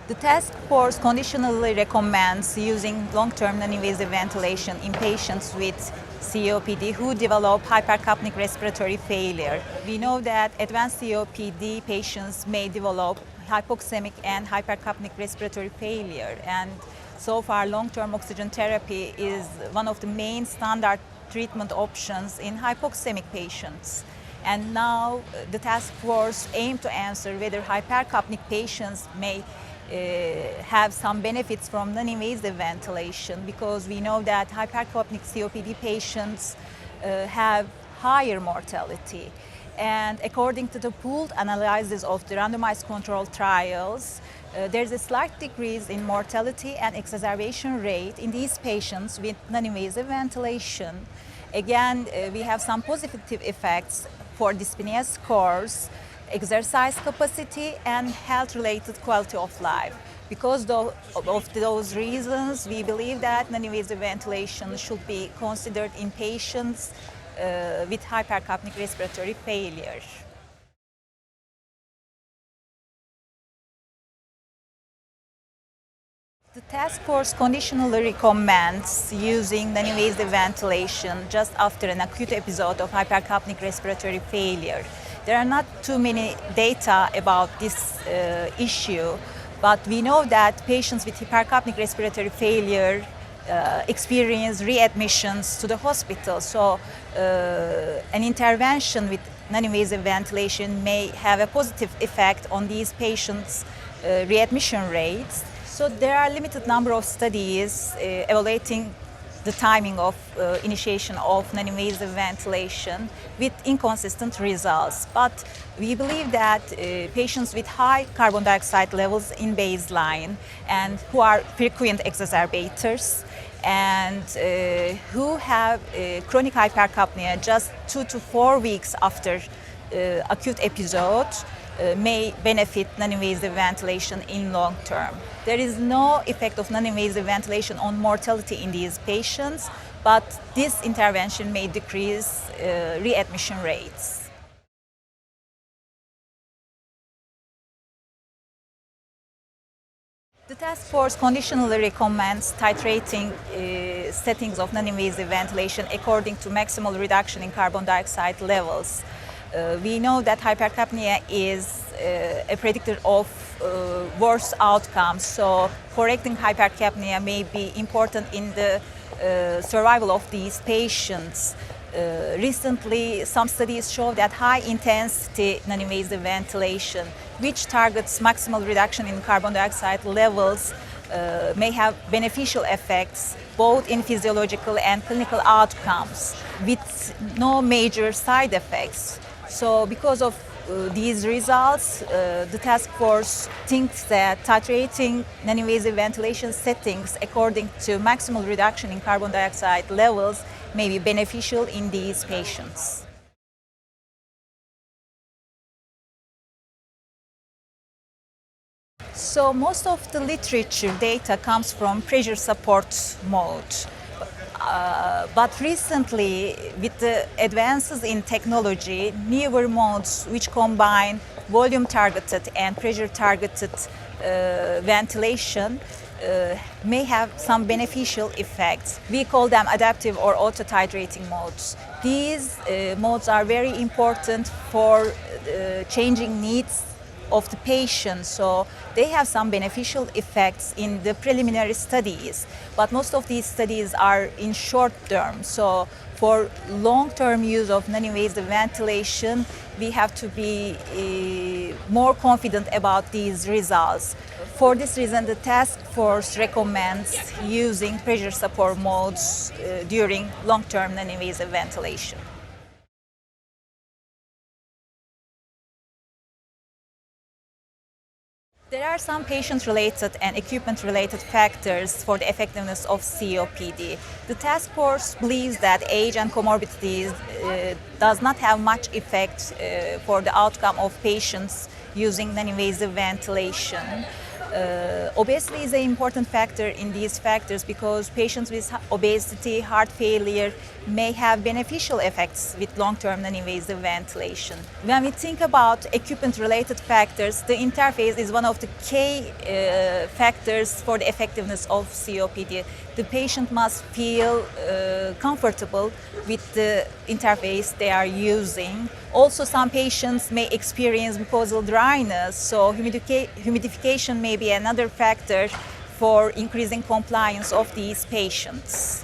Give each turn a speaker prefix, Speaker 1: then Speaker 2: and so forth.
Speaker 1: The task force conditionally recommends using long-term non-invasive ventilation in patients with COPD who develop hypercapnic respiratory failure. We know that advanced COPD patients may develop hypoxemic and hypercapnic respiratory failure, and so far long-term oxygen therapy is one of the main standard treatment options in hypoxemic patients. And now the task force aims to answer whether hypercapnic patients may have some benefits from non-invasive ventilation, because we know that hypercapnic COPD patients have higher mortality. And according to the pooled analysis of the randomized controlled trials, there's a slight decrease in mortality and exacerbation rate in these patients with non-invasive ventilation. Again, we have some positive effects for dyspnea scores, exercise capacity, and health-related quality of life. Because of those reasons, we believe that non-invasive ventilation should be considered in patients with hypercapnic respiratory failure. The task force conditionally recommends using non-invasive ventilation just after an acute episode of hypercapnic respiratory failure. There are not too many data about this issue, but we know that patients with hypercapnic respiratory failure experience readmissions to the hospital. So an intervention with non-invasive ventilation may have a positive effect on these patients' readmission rates. So there are a limited number of studies evaluating the timing of initiation of non-invasive ventilation with inconsistent results. But we believe that patients with high carbon dioxide levels in baseline and who are frequent exacerbators and who have chronic hypercapnia just 2 to 4 weeks after acute episode may benefit non-invasive ventilation in long term. There is no effect of non-invasive ventilation on mortality in these patients, but this intervention may decrease readmission rates. The task force conditionally recommends titrating settings of non-invasive ventilation according to maximal reduction in carbon dioxide levels. We know that hypercapnia is a predictor of worse outcomes, so correcting hypercapnia may be important in the survival of these patients. Recently, some studies show that high-intensity non-invasive ventilation, which targets maximal reduction in carbon dioxide levels, may have beneficial effects both in physiological and clinical outcomes with no major side effects. So because of these results, the task force thinks that titrating non-invasive ventilation settings according to maximal reduction in carbon dioxide levels may be beneficial in these patients. So most of the literature data comes from pressure support mode. But recently, with the advances in technology, newer modes which combine volume-targeted and pressure-targeted ventilation may have some beneficial effects. We call them adaptive or auto-titrating modes. These modes are very important for changing needs of the patient, so they have some beneficial effects in the preliminary studies, but most of these studies are in short term. So for long-term use of non-invasive ventilation, we have to be more confident about these results. For this reason, the task force recommends using pressure support modes during long-term non-invasive ventilation. There are some patient-related and equipment-related factors for the effectiveness of COPD. The task force believes that age and comorbidities does not have much effect for the outcome of patients using non-invasive ventilation. Obesity is an important factor in these factors because patients with obesity, heart failure may have beneficial effects with long-term non-invasive ventilation. When we think about equipment-related factors, the interface is one of the key factors for the effectiveness of COPD. The patient must feel comfortable with the interface they are using. Also, some patients may experience mucosal dryness, so humidification may be another factor for increasing compliance of these patients.